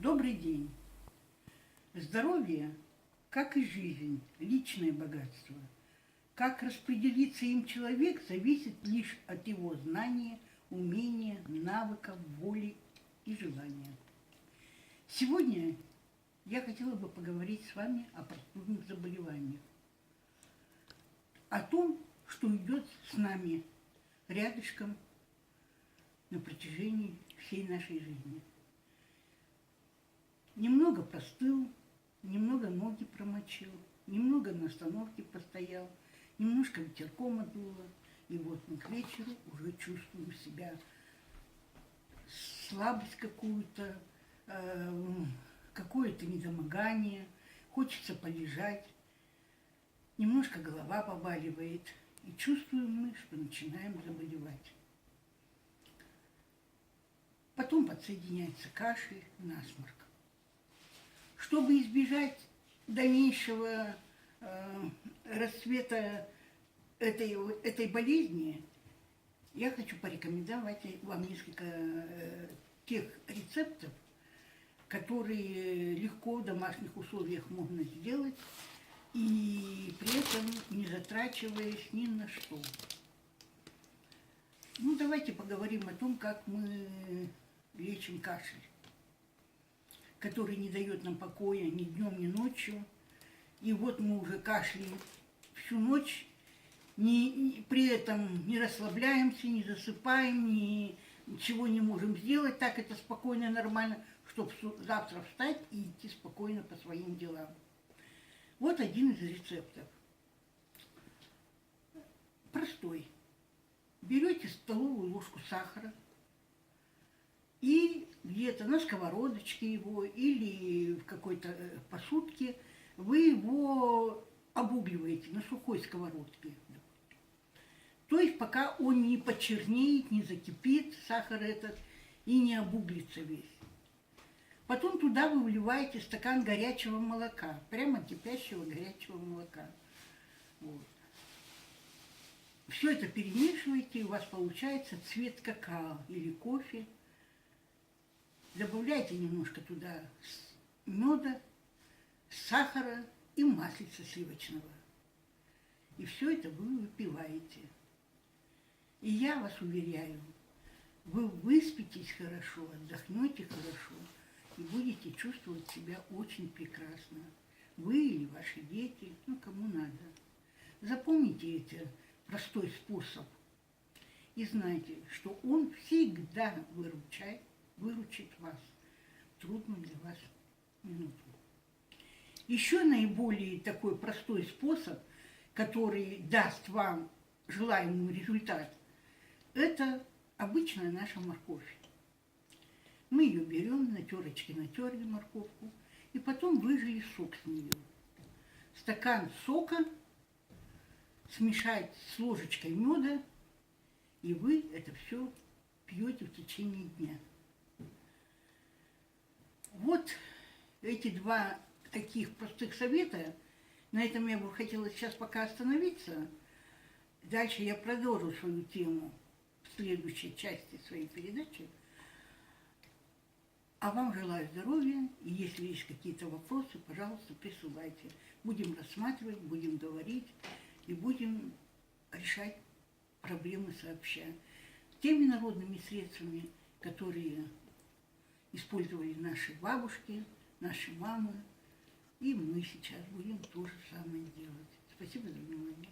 Добрый день. Здоровье, как и жизнь, личное богатство. Как распределиться им человек, зависит лишь от его знания, умения, навыков, воли и желания. Сегодня я хотела бы поговорить с вами о простудных заболеваниях. О том, что идет с нами рядышком на протяжении всей нашей жизни. Немного простыл, немного ноги промочил, немного на остановке постоял, немножко ветерком отдуло, и вот мы к вечеру уже чувствуем себя слабость какую-то, какое-то недомогание, хочется полежать, немножко голова побаливает, и чувствуем мы, что начинаем заболевать. Потом подсоединяется кашель, насморк. Чтобы избежать дальнейшего расцвета этой болезни, я хочу порекомендовать вам несколько тех рецептов, которые легко в домашних условиях можно сделать, и при этом не затрачиваясь ни на что. Ну, давайте поговорим о том, как мы лечим кашель, который не дает нам покоя ни днем, ни ночью. И вот мы уже кашляем всю ночь, при этом не расслабляемся, не засыпаем, ничего не можем сделать. Так это спокойно, нормально, чтобы завтра встать и идти спокойно по своим делам. Вот один из рецептов. Простой. Берете столовую ложку сахара и где-то на сковородочке его или в какой-то посудке вы его обугливаете на сухой сковородке. То есть пока он не почернеет, не закипит, сахар этот, и не обуглится весь. Потом туда вы вливаете стакан горячего молока, прямо кипящего горячего молока. Вот. Все это перемешиваете, и у вас получается цвет какао или кофе. Добавляйте немножко туда меда, сахара и маслица сливочного. И все это вы выпиваете. И я вас уверяю, вы выспитесь хорошо, отдохнете хорошо и будете чувствовать себя очень прекрасно. Вы или ваши дети, ну кому надо. Запомните это простой способ и знайте, что он всегда выручит вас в трудную для вас минуту. Еще наиболее такой простой способ, который даст вам желаемый результат, это обычная наша морковь. Мы ее берем, на терочке натерли морковку, и потом выжали сок с нее. Стакан сока смешать с ложечкой меда, и вы это все пьете в течение дня. Вот эти два таких простых совета. На этом я бы хотела сейчас пока остановиться. Дальше я продолжу свою тему в следующей части своей передачи. А вам желаю здоровья, и если есть какие-то вопросы, пожалуйста, присылайте. Будем рассматривать, будем говорить и будем решать проблемы сообща. Теми народными средствами, которые использовали наши бабушки, наши мамы, и мы сейчас будем то же самое делать. Спасибо за внимание.